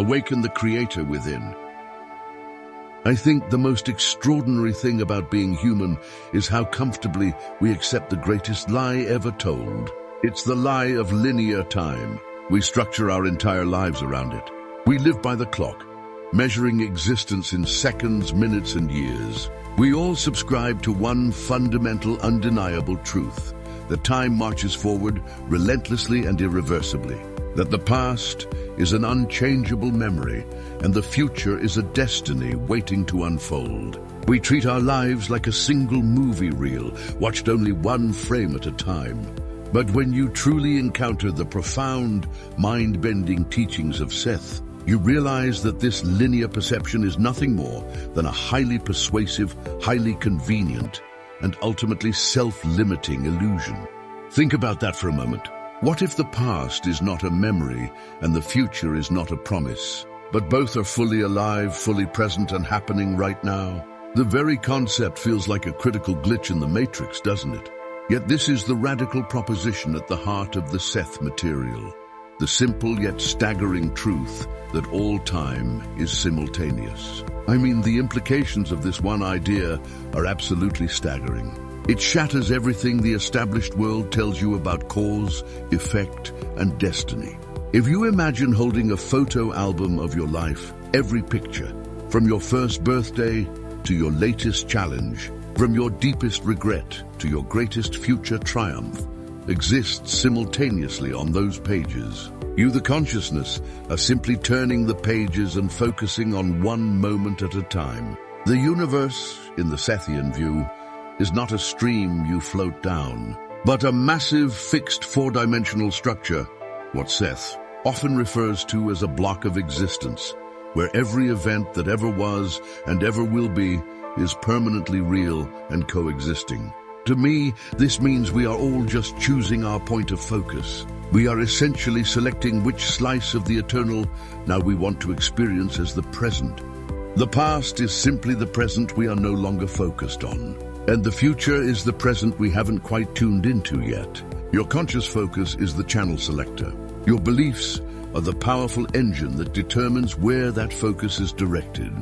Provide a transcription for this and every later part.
Awaken the creator within. I think the most extraordinary thing about being human is how comfortably we accept the greatest lie ever told. It's the lie of linear time. We structure our entire lives around it. We live by the clock, measuring existence in seconds, minutes, and years. We all subscribe to one fundamental, undeniable truth: that time marches forward relentlessly and irreversibly, that the past is an unchangeable memory, and the future is a destiny waiting to unfold. We treat our lives like a single movie reel, watched only one frame at a time. But when you truly encounter the profound, mind-bending teachings of Seth, you realize that this linear perception is nothing more than a highly persuasive, highly convenient, and ultimately self-limiting illusion. Think about that for a moment. What if the past is not a memory and the future is not a promise, but both are fully alive, fully present, and happening right now? The very concept feels like a critical glitch in the matrix, doesn't it? Yet this is the radical proposition at the heart of the Seth material. The simple yet staggering truth that all time is simultaneous. I mean, the implications of this one idea are absolutely staggering. It shatters everything the established world tells you about cause, effect, and destiny. If you imagine holding a photo album of your life, every picture, from your first birthday to your latest challenge, from your deepest regret to your greatest future triumph, exists simultaneously on those pages. You, the consciousness, are simply turning the pages and focusing on one moment at a time. The universe, in the Sethian view, is not a stream you float down, but a massive fixed four-dimensional structure, what Seth often refers to as a block of existence, where every event that ever was and ever will be is permanently real and coexisting. To me, this means we are all just choosing our point of focus. We are essentially selecting which slice of the eternal now we want to experience as the present. The past is simply the present we are no longer focused on, and the future is the present we haven't quite tuned into yet. Your conscious focus is the channel selector. Your beliefs are the powerful engine that determines where that focus is directed.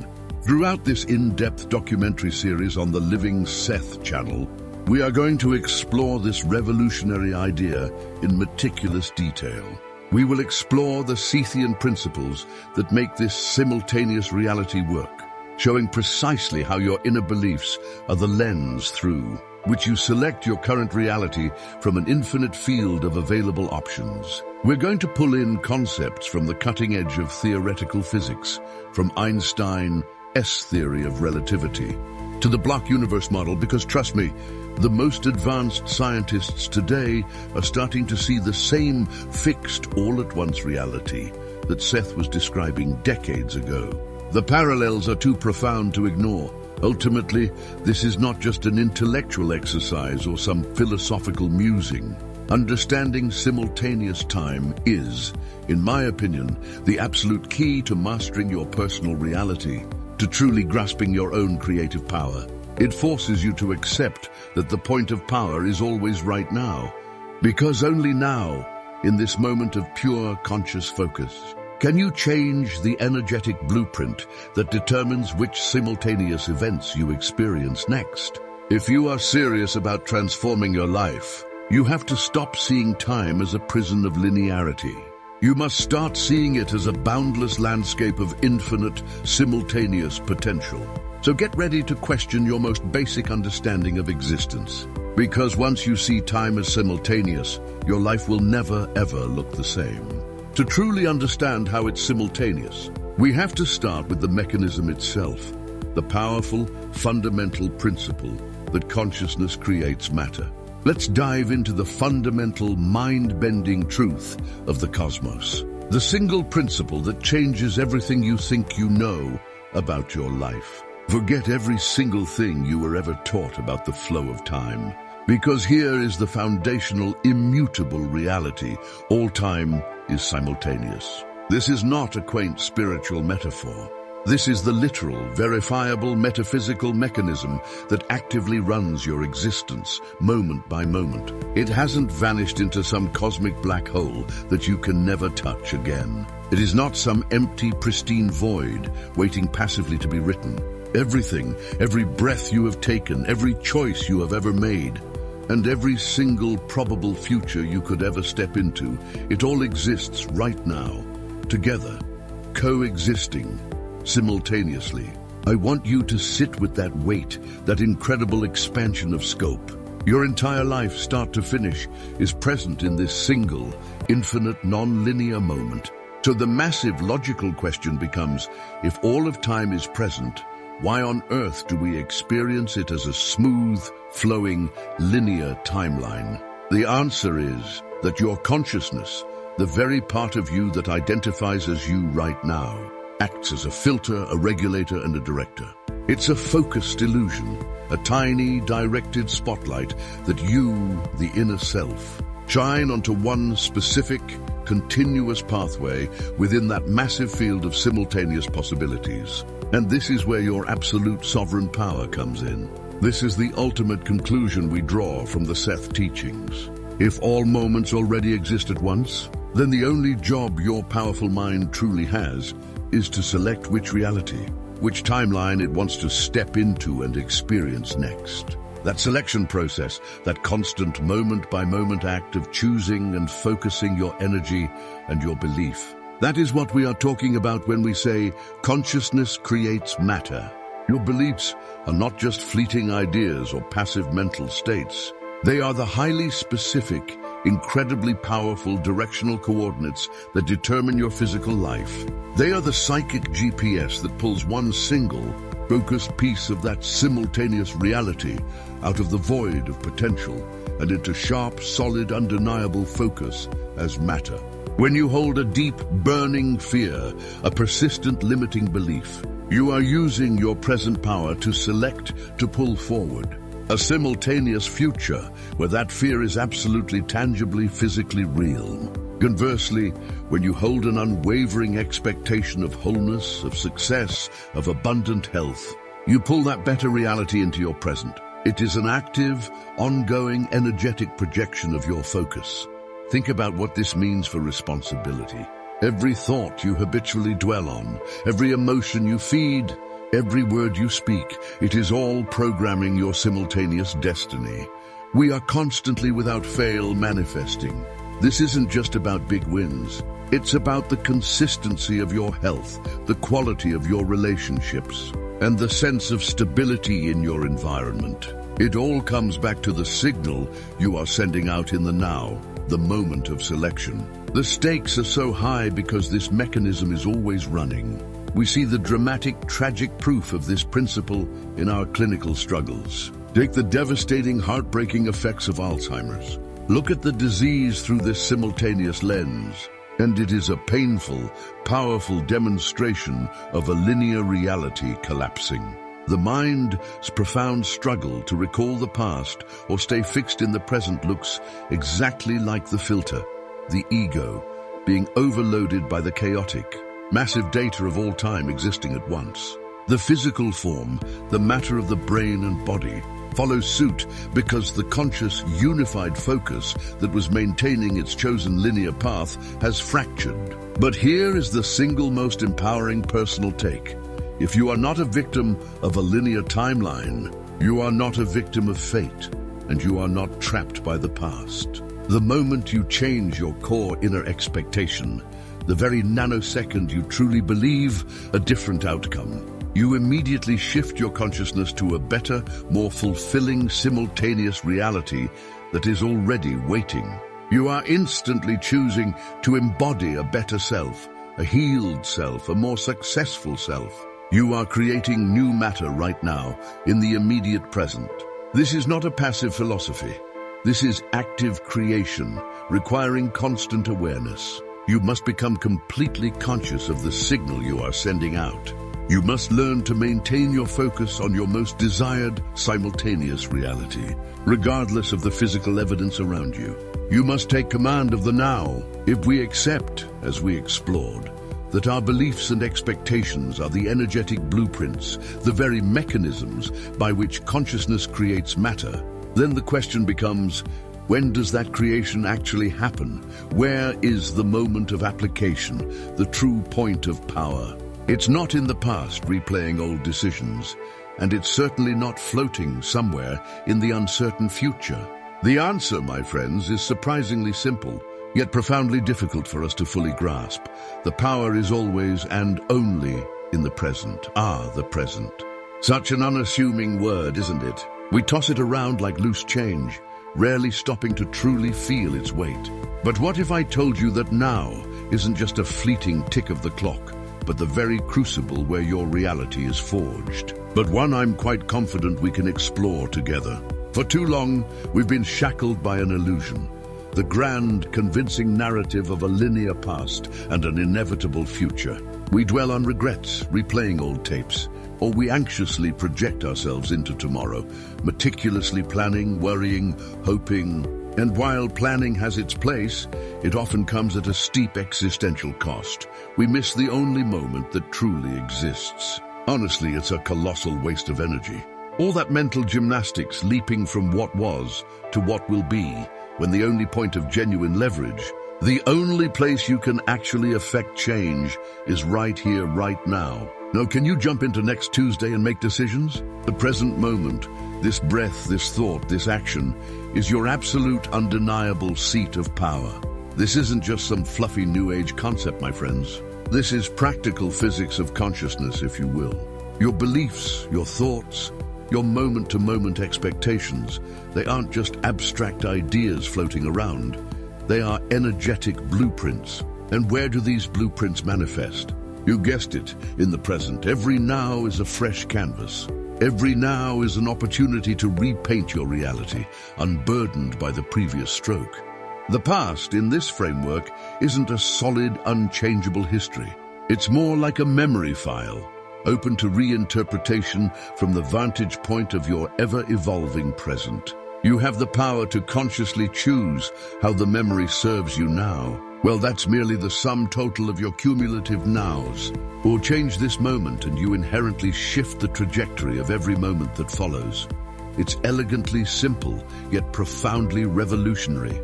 Throughout this in-depth documentary series on the Living Seth channel, we are going to explore this revolutionary idea in meticulous detail. We will explore the Sethian principles that make this simultaneous reality work, showing precisely how your inner beliefs are the lens through which you select your current reality from an infinite field of available options. We're going to pull in concepts from the cutting edge of theoretical physics, from Einstein's theory of relativity to the block universe model, because trust me, the most advanced scientists today are starting to see the same fixed all-at-once reality that Seth was describing decades ago. The parallels are too profound to ignore. Ultimately, this is not just an intellectual exercise or some philosophical musing. Understanding simultaneous time is, in my opinion, the absolute key to mastering your personal reality, to truly grasping your own creative power. It forces you to accept that the point of power is always right now, because only now, in this moment of pure conscious focus, can you change the energetic blueprint that determines which simultaneous events you experience next. If you are serious about transforming your life, you have to stop seeing time as a prison of linearity. You must start seeing it as a boundless landscape of infinite, simultaneous potential. So get ready to question your most basic understanding of existence. Because once you see time as simultaneous, your life will never, ever look the same. To truly understand how it's simultaneous, we have to start with the mechanism itself, the powerful, fundamental principle that consciousness creates matter. Let's dive into the fundamental, mind-bending truth of the cosmos, the single principle that changes everything you think you know about your life. Forget every single thing you were ever taught about the flow of time, because here is the foundational, immutable reality: all time is simultaneous. This is not a quaint spiritual metaphor. This is the literal, verifiable, metaphysical mechanism that actively runs your existence, moment by moment. It hasn't vanished into some cosmic black hole that you can never touch again. It is not some empty, pristine void waiting passively to be written. Everything, every breath you have taken, every choice you have ever made, and every single probable future you could ever step into, it all exists right now, together, coexisting, simultaneously. I want you to sit with that weight, that incredible expansion of scope. Your entire life, start to finish, is present in this single, infinite, non-linear moment. So the massive logical question becomes, if all of time is present, why on earth do we experience it as a smooth, flowing, linear timeline? The answer is that your consciousness, the very part of you that identifies as you right now, acts as a filter, a regulator, and a director. It's a focused illusion, a tiny, directed spotlight that you, the inner self, shine onto one specific, continuous pathway within that massive field of simultaneous possibilities. And this is where your absolute sovereign power comes in. This is the ultimate conclusion we draw from the Seth teachings. If all moments already exist at once, then the only job your powerful mind truly has is to select which reality, which timeline it wants to step into and experience next. That selection process, that constant moment-by-moment act of choosing and focusing your energy and your belief, that is what we are talking about when we say consciousness creates matter. Your beliefs are not just fleeting ideas or passive mental states. They are the highly specific, incredibly powerful directional coordinates that determine your physical life. They are the psychic GPS that pulls one single, focused piece of that simultaneous reality out of the void of potential and into sharp, solid, undeniable focus as matter. When you hold a deep, burning fear, a persistent limiting belief, you are using your present power to select, to pull forward a simultaneous future where that fear is absolutely, tangibly, physically real. Conversely, when you hold an unwavering expectation of wholeness, of success, of abundant health, you pull that better reality into your present. It is an active, ongoing, energetic projection of your focus. Think about what this means for responsibility. Every thought you habitually dwell on, every emotion you feed, every word you speak, it is all programming your simultaneous destiny. We are constantly, without fail, manifesting. This isn't just about big wins. It's about the consistency of your health, the quality of your relationships, and the sense of stability in your environment. It all comes back to the signal you are sending out in the now, the moment of selection. The stakes are so high because this mechanism is always running. We see the dramatic, tragic proof of this principle in our clinical struggles. Take the devastating, heartbreaking effects of Alzheimer's. Look at the disease through this simultaneous lens, and it is a painful, powerful demonstration of a linear reality collapsing. The mind's profound struggle to recall the past or stay fixed in the present looks exactly like the filter, the ego, being overloaded by the chaotic, massive data of all time existing at once. The physical form, the matter of the brain and body, follows suit because the conscious, unified focus that was maintaining its chosen linear path has fractured. But here is the single most empowering personal take. If you are not a victim of a linear timeline, you are not a victim of fate, and you are not trapped by the past. The moment you change your core inner expectation, the very nanosecond you truly believe a different outcome, you immediately shift your consciousness to a better, more fulfilling, simultaneous reality that is already waiting. You are instantly choosing to embody a better self, a healed self, a more successful self. You are creating new matter right now, in the immediate present. This is not a passive philosophy. This is active creation, requiring constant awareness. You must become completely conscious of the signal you are sending out. You must learn to maintain your focus on your most desired simultaneous reality, regardless of the physical evidence around you. You must take command of the now. If we accept, as we explored, that our beliefs and expectations are the energetic blueprints, the very mechanisms by which consciousness creates matter, then the question becomes, When does that creation actually happen? Where is the moment of application, the true point of power? It's not in the past replaying old decisions, and it's certainly not floating somewhere in the uncertain future. The answer, my friends, is surprisingly simple, yet profoundly difficult for us to fully grasp. The power is always and only in the present. The present. Such an unassuming word, isn't it? We toss it around like loose change, rarely stopping to truly feel its weight. But what if I told you that now isn't just a fleeting tick of the clock, but the very crucible where your reality is forged? But one I'm quite confident we can explore together. For too long, we've been shackled by an illusion. The grand, convincing narrative of a linear past and an inevitable future. We dwell on regrets, replaying old tapes, or we anxiously project ourselves into tomorrow, meticulously planning, worrying, hoping. And while planning has its place, it often comes at a steep existential cost. We miss the only moment that truly exists. Honestly, it's a colossal waste of energy. All that mental gymnastics leaping from what was to what will be, when the only point of genuine leverage, the only place you can actually affect change, is right here, right now. Now, can you jump into next Tuesday and make decisions? The present moment, this breath, this thought, this action, is your absolute, undeniable seat of power. This isn't just some fluffy New Age concept, my friends. This is practical physics of consciousness, if you will. Your beliefs, your thoughts, your moment-to-moment expectations, they aren't just abstract ideas floating around. They are energetic blueprints. And where do these blueprints manifest? You guessed it, in the present. Every now is a fresh canvas. Every now is an opportunity to repaint your reality, unburdened by the previous stroke. The past, in this framework, isn't a solid, unchangeable history. It's more like a memory file, open to reinterpretation from the vantage point of your ever-evolving present. You have the power to consciously choose how the memory serves you now. Well, that's merely the sum total of your cumulative nows. Or change this moment and you inherently shift the trajectory of every moment that follows. It's elegantly simple, yet profoundly revolutionary.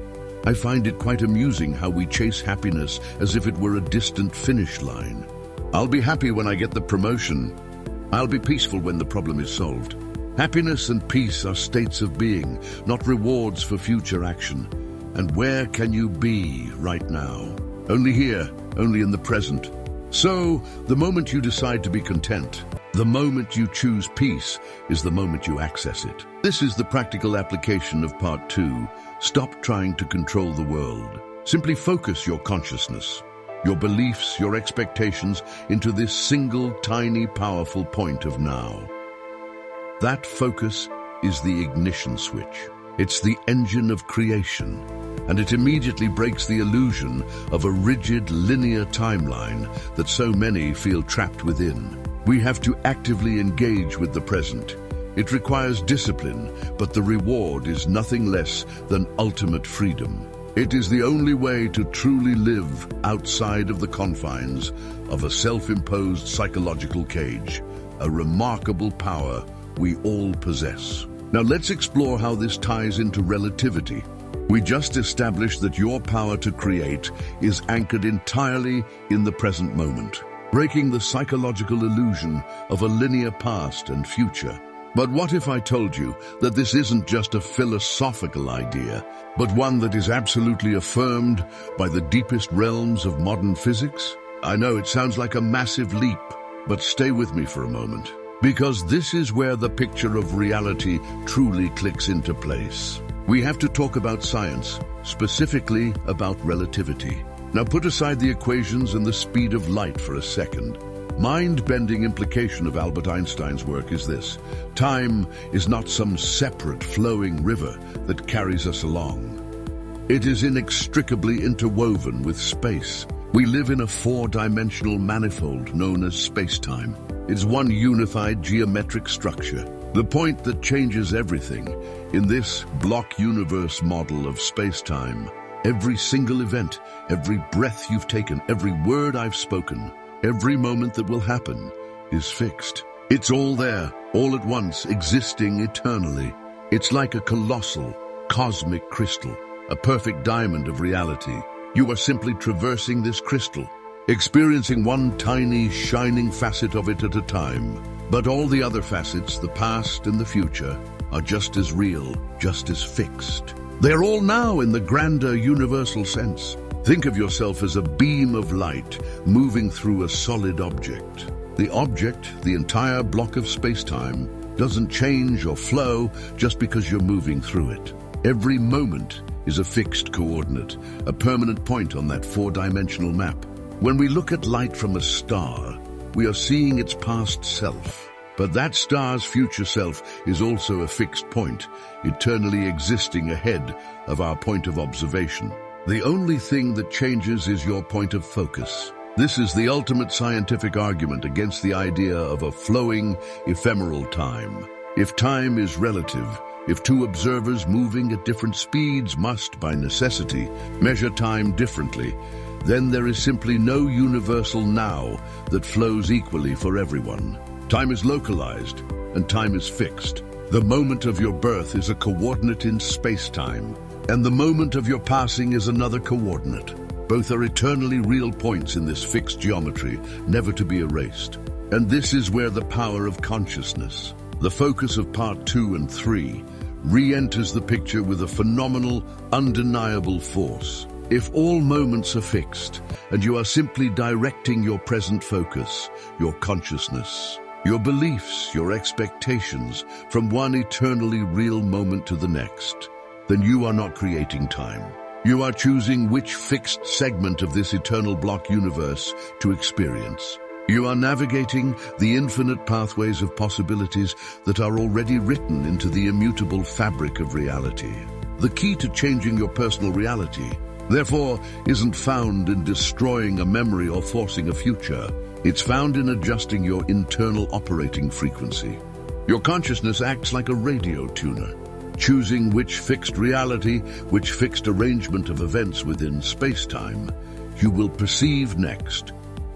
I find it quite amusing how we chase happiness as if it were a distant finish line. I'll be happy when I get the promotion. I'll be peaceful when the problem is solved. Happiness and peace are states of being, not rewards for future action. And where can you be right now? Only here, only in the present. So, the moment you decide to be content, the moment you choose peace, is the moment you access it. This is the practical application of part 2. Stop trying to control the world. Simply focus your consciousness, your beliefs, your expectations into this single, tiny, powerful point of now. That focus is the ignition switch. It's the engine of creation, and it immediately breaks the illusion of a rigid, linear timeline that so many feel trapped within. We have to actively engage with the present. It requires discipline, but the reward is nothing less than ultimate freedom. It is the only way to truly live outside of the confines of a self-imposed psychological cage, a remarkable power we all possess. Now let's explore how this ties into relativity. We just established that your power to create is anchored entirely in the present moment, breaking the psychological illusion of a linear past and future. But what if I told you that this isn't just a philosophical idea, but one that is absolutely affirmed by the deepest realms of modern physics? I know it sounds like a massive leap, but stay with me for a moment, because this is where the picture of reality truly clicks into place. We have to talk about science, specifically about relativity. Now put aside the equations and the speed of light for a second. Mind-bending implication of Albert Einstein's work is this: time is not some separate flowing river that carries us along. It is inextricably interwoven with space. We live in a four-dimensional manifold known as space-time. It's one unified geometric structure. The point that changes everything in this block universe model of space-time. Every single event, every breath you've taken, every word I've spoken, every moment that will happen is fixed. It's all there, all at once, existing eternally. It's like a colossal, cosmic crystal, a perfect diamond of reality. You are simply traversing this crystal, experiencing one tiny, shining facet of it at a time. But all the other facets, the past and the future, are just as real, just as fixed. They are all now in the grander universal sense. Think of yourself as a beam of light moving through a solid object. The object, the entire block of space-time, doesn't change or flow just because you're moving through it. Every moment is a fixed coordinate, a permanent point on that four-dimensional map. When we look at light from a star, we are seeing its past self. But that star's future self is also a fixed point, eternally existing ahead of our point of observation. The only thing that changes is your point of focus. This is the ultimate scientific argument against the idea of a flowing, ephemeral time. If time is relative, if two observers moving at different speeds must, by necessity, measure time differently, then there is simply no universal now that flows equally for everyone. Time is localized, and time is fixed. The moment of your birth is a coordinate in space-time, and the moment of your passing is another coordinate. Both are eternally real points in this fixed geometry, never to be erased. And this is where the power of consciousness, the focus of part 2 and 3, re-enters the picture with a phenomenal, undeniable force. If all moments are fixed, and you are simply directing your present focus, your consciousness, your beliefs, your expectations, from one eternally real moment to the next, then you are not creating time. You are choosing which fixed segment of this eternal block universe to experience. You are navigating the infinite pathways of possibilities that are already written into the immutable fabric of reality. The key to changing your personal reality, therefore, isn't found in destroying a memory or forcing a future. It's found in adjusting your internal operating frequency. Your consciousness acts like a radio tuner, choosing which fixed reality, which fixed arrangement of events within space-time you will perceive next.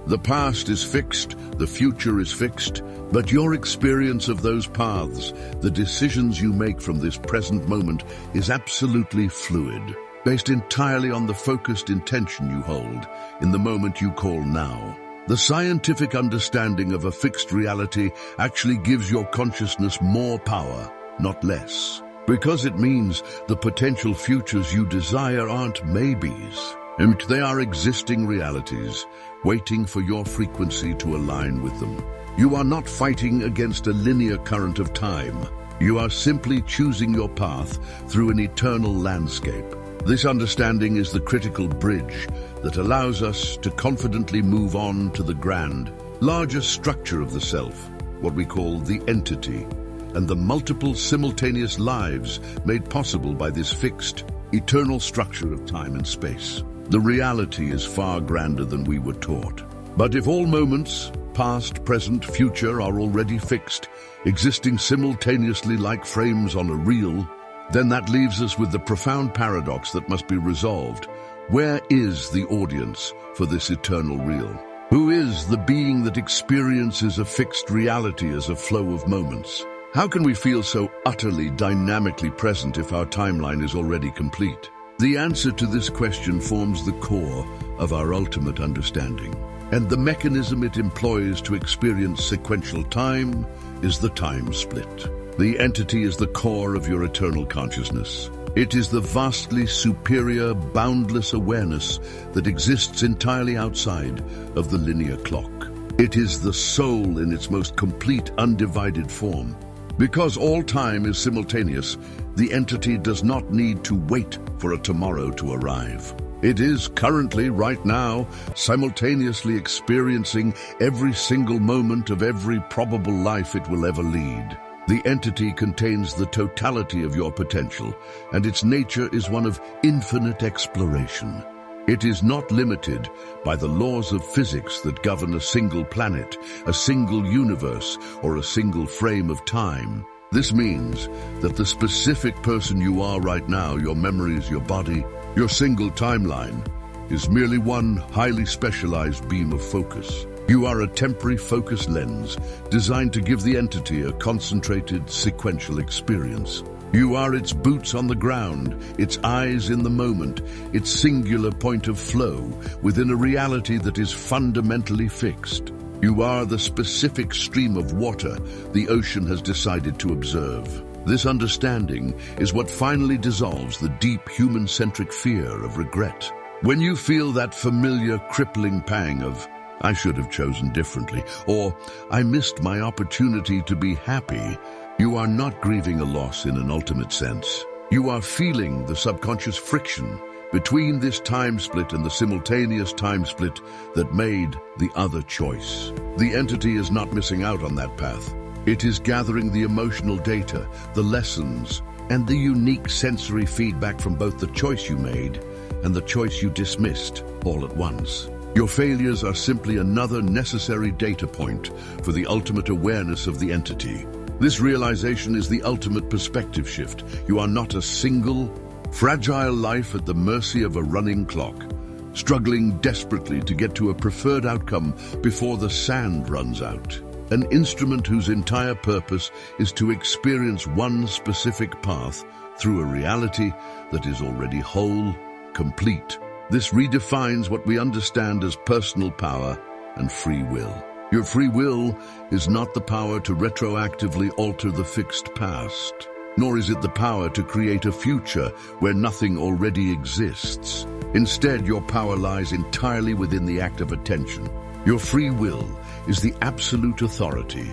The past is fixed, the future is fixed, but your experience of those paths, the decisions you make from this present moment, is absolutely fluid, based entirely on the focused intention you hold in the moment you call now. The scientific understanding of a fixed reality actually gives your consciousness more power, not less, because it means the potential futures you desire aren't maybes, and they are existing realities, waiting for your frequency to align with them. You are not fighting against a linear current of time. You are simply choosing your path through an eternal landscape. This understanding is the critical bridge that allows us to confidently move on to the grand, larger structure of the self, what we call the entity, and the multiple simultaneous lives made possible by this fixed, eternal structure of time and space. The reality is far grander than we were taught. But if all moments, past, present, future, are already fixed, existing simultaneously like frames on a reel, then that leaves us with the profound paradox that must be resolved. Where is the audience for this eternal reel? Who is the being that experiences a fixed reality as a flow of moments? How can we feel so utterly dynamically present if our timeline is already complete? The answer to this question forms the core of our ultimate understanding, and the mechanism it employs to experience sequential time is the time split. The entity is the core of your eternal consciousness. It is the vastly superior, boundless awareness that exists entirely outside of the linear clock. It is the soul in its most complete, undivided form. Because all time is simultaneous, the entity does not need to wait for a tomorrow to arrive. It is currently, right now, simultaneously experiencing every single moment of every probable life it will ever lead. The entity contains the totality of your potential, and its nature is one of infinite exploration. It is not limited by the laws of physics that govern a single planet, a single universe, or a single frame of time. This means that the specific person you are right now, your memories, your body, your single timeline, is merely one highly specialized beam of focus. You are a temporary focus lens designed to give the entity a concentrated, sequential experience. You are its boots on the ground, its eyes in the moment, its singular point of flow within a reality that is fundamentally fixed. You are the specific stream of water the ocean has decided to observe. This understanding is what finally dissolves the deep human-centric fear of regret. When you feel that familiar crippling pang of, "I should have chosen differently," or "I missed my opportunity to be happy," you are not grieving a loss in an ultimate sense. You are feeling the subconscious friction between this time split and the simultaneous time split that made the other choice. The entity is not missing out on that path. It is gathering the emotional data, the lessons, and the unique sensory feedback from both the choice you made and the choice you dismissed all at once. Your failures are simply another necessary data point for the ultimate awareness of the entity. This realization is the ultimate perspective shift. You are not a single, fragile life at the mercy of a running clock, struggling desperately to get to a preferred outcome before the sand runs out. An instrument whose entire purpose is to experience one specific path through a reality that is already whole, complete. This redefines what we understand as personal power and free will. Your free will is not the power to retroactively alter the fixed past, nor is it the power to create a future where nothing already exists. Instead, your power lies entirely within the act of attention. Your free will is the absolute authority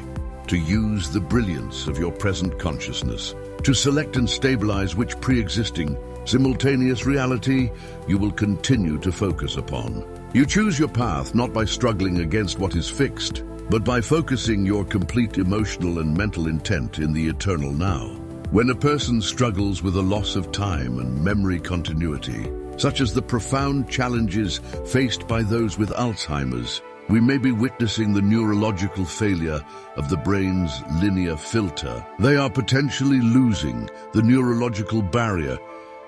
to use the brilliance of your present consciousness to select and stabilize which pre-existing, simultaneous reality you will continue to focus upon. You choose your path not by struggling against what is fixed, but by focusing your complete emotional and mental intent in the eternal now. When a person struggles with a loss of time and memory continuity, such as the profound challenges faced by those with Alzheimer's, we may be witnessing the neurological failure of the brain's linear filter. They are potentially losing the neurological barrier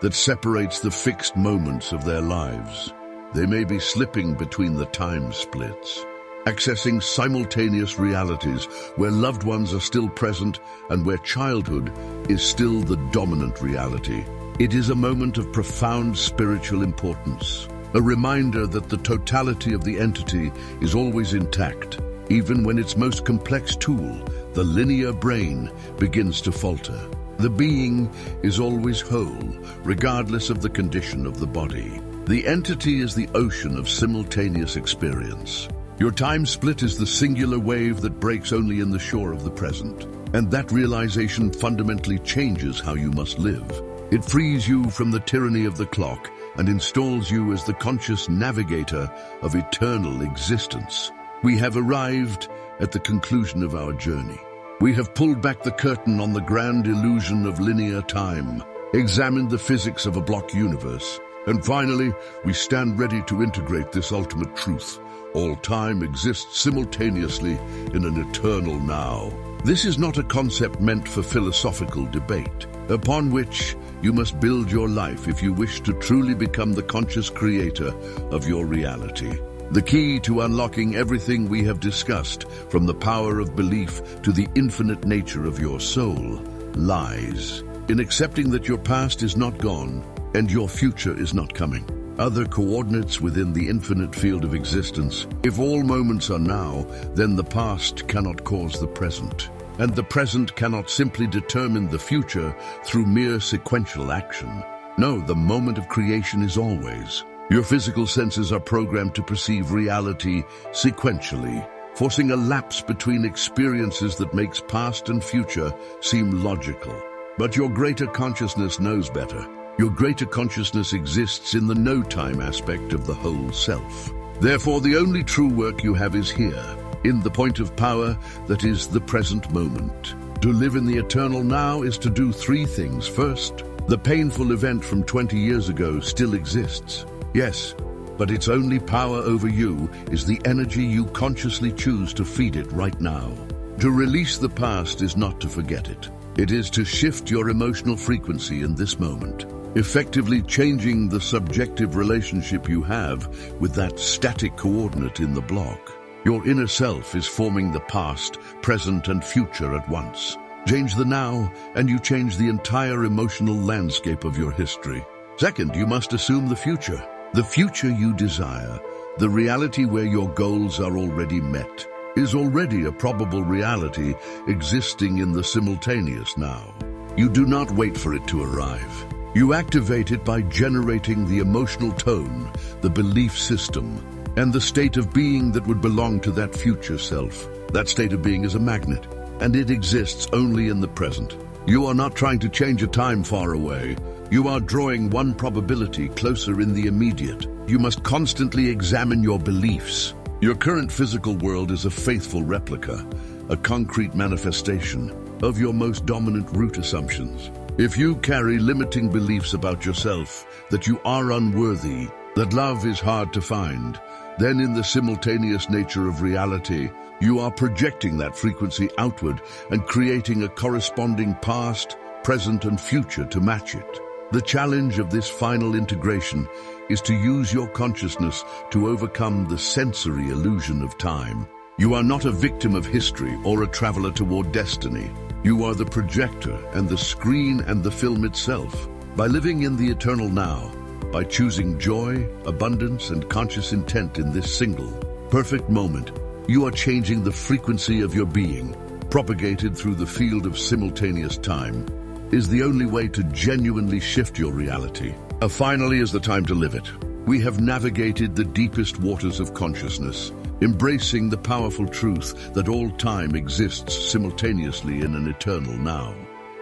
that separates the fixed moments of their lives. They may be slipping between the time splits, accessing simultaneous realities where loved ones are still present and where childhood is still the dominant reality. It is a moment of profound spiritual importance, a reminder that the totality of the entity is always intact, even when its most complex tool, the linear brain, begins to falter. The being is always whole, regardless of the condition of the body. The entity is the ocean of simultaneous experience. Your time split is the singular wave that breaks only in the shore of the present, and that realization fundamentally changes how you must live. It frees you from the tyranny of the clock and installs you as the conscious navigator of eternal existence. We have arrived at the conclusion of our journey. We have pulled back the curtain on the grand illusion of linear time, examined the physics of a block universe, and finally, we stand ready to integrate this ultimate truth. All time exists simultaneously in an eternal now. This is not a concept meant for philosophical debate, upon which you must build your life if you wish to truly become the conscious creator of your reality. The key to unlocking everything we have discussed, from the power of belief to the infinite nature of your soul, lies in accepting that your past is not gone and your future is not coming. Other coordinates within the infinite field of existence. If all moments are now, then the past cannot cause the present, and the present cannot simply determine the future through mere sequential action. No, the moment of creation is always. Your physical senses are programmed to perceive reality sequentially, forcing a lapse between experiences that makes past and future seem logical. But your greater consciousness knows better. Your greater consciousness exists in the no-time aspect of the whole self. Therefore, the only true work you have is here, in the point of power that is the present moment. To live in the eternal now is to do three things. First, the painful event from 20 years ago still exists. Yes, but its only power over you is the energy you consciously choose to feed it right now. To release the past is not to forget it. It is to shift your emotional frequency in this moment, effectively changing the subjective relationship you have with that static coordinate in the block. Your inner self is forming the past, present, and future at once. Change the now, and you change the entire emotional landscape of your history. Second, you must assume the future. The future you desire, the reality where your goals are already met, is already a probable reality existing in the simultaneous now. You do not wait for it to arrive. You activate it by generating the emotional tone, the belief system, and the state of being that would belong to that future self. That state of being is a magnet, and it exists only in the present. You are not trying to change a time far away. You are drawing one probability closer in the immediate. You must constantly examine your beliefs. Your current physical world is a faithful replica, a concrete manifestation of your most dominant root assumptions. If you carry limiting beliefs about yourself, that you are unworthy, that love is hard to find, then in the simultaneous nature of reality, you are projecting that frequency outward and creating a corresponding past, present, and future to match it. The challenge of this final integration is to use your consciousness to overcome the sensory illusion of time. You are not a victim of history or a traveler toward destiny. You are the projector and the screen and the film itself. By living in the eternal now, by choosing joy, abundance, and conscious intent in this single, perfect moment, you are changing the frequency of your being, propagated through the field of simultaneous time, is the only way to genuinely shift your reality. Finally is the time to live it. We have navigated the deepest waters of consciousness, embracing the powerful truth that all time exists simultaneously in an eternal now.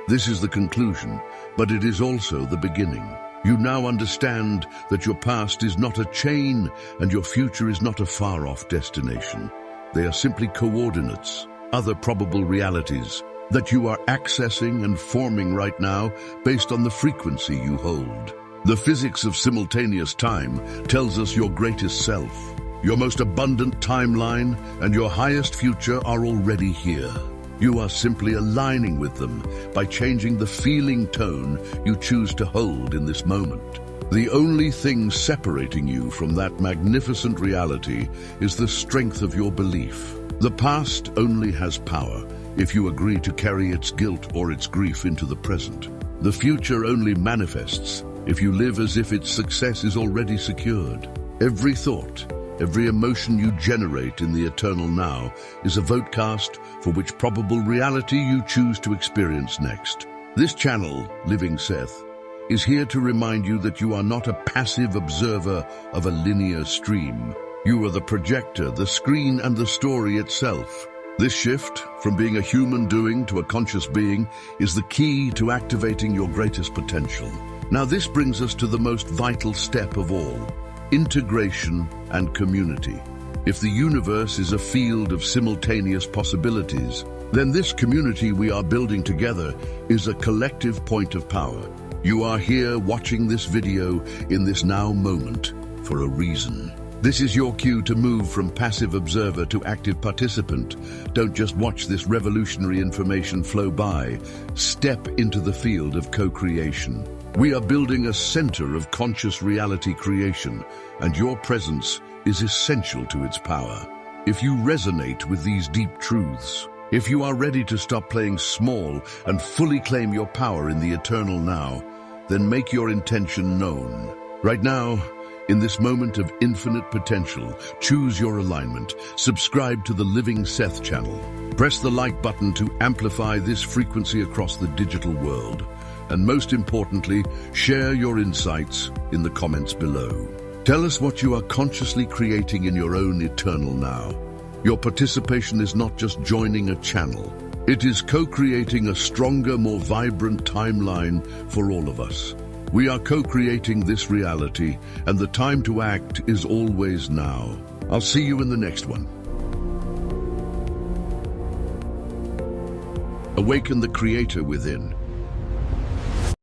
This is the conclusion, but it is also the beginning. You now understand that your past is not a chain and your future is not a far-off destination. They are simply coordinates, other probable realities, that you are accessing and forming right now based on the frequency you hold. The physics of simultaneous time tells us your greatest self, your most abundant timeline, and your highest future are already here. You are simply aligning with them by changing the feeling tone you choose to hold in this moment. The only thing separating you from that magnificent reality is the strength of your belief. The past only has power if you agree to carry its guilt or its grief into the present. The future only manifests if you live as if its success is already secured. Every thought, every emotion you generate in the eternal now is a vote cast for which probable reality you choose to experience next. This channel, Living Seth, is here to remind you that you are not a passive observer of a linear stream. You are the projector, the screen, and the story itself. This shift, from being a human doing to a conscious being, is the key to activating your greatest potential. Now this brings us to the most vital step of all: integration and community. If the universe is a field of simultaneous possibilities, then this community we are building together is a collective point of power. You are here watching this video in this now moment for a reason. This is your cue to move from passive observer to active participant. Don't just watch this revolutionary information flow by. Step into the field of co-creation. We are building a center of conscious reality creation, and your presence is essential to its power. If you resonate with these deep truths, if you are ready to stop playing small and fully claim your power in the eternal now, then make your intention known. Right now, in this moment of infinite potential, choose your alignment. Subscribe to the Living Seth channel. Press the like button to amplify this frequency across the digital world. And most importantly, share your insights in the comments below. Tell us what you are consciously creating in your own eternal now. Your participation is not just joining a channel. It is co-creating a stronger, more vibrant timeline for all of us. We are co-creating this reality, and the time to act is always now. I'll see you in the next one. Awaken the creator within.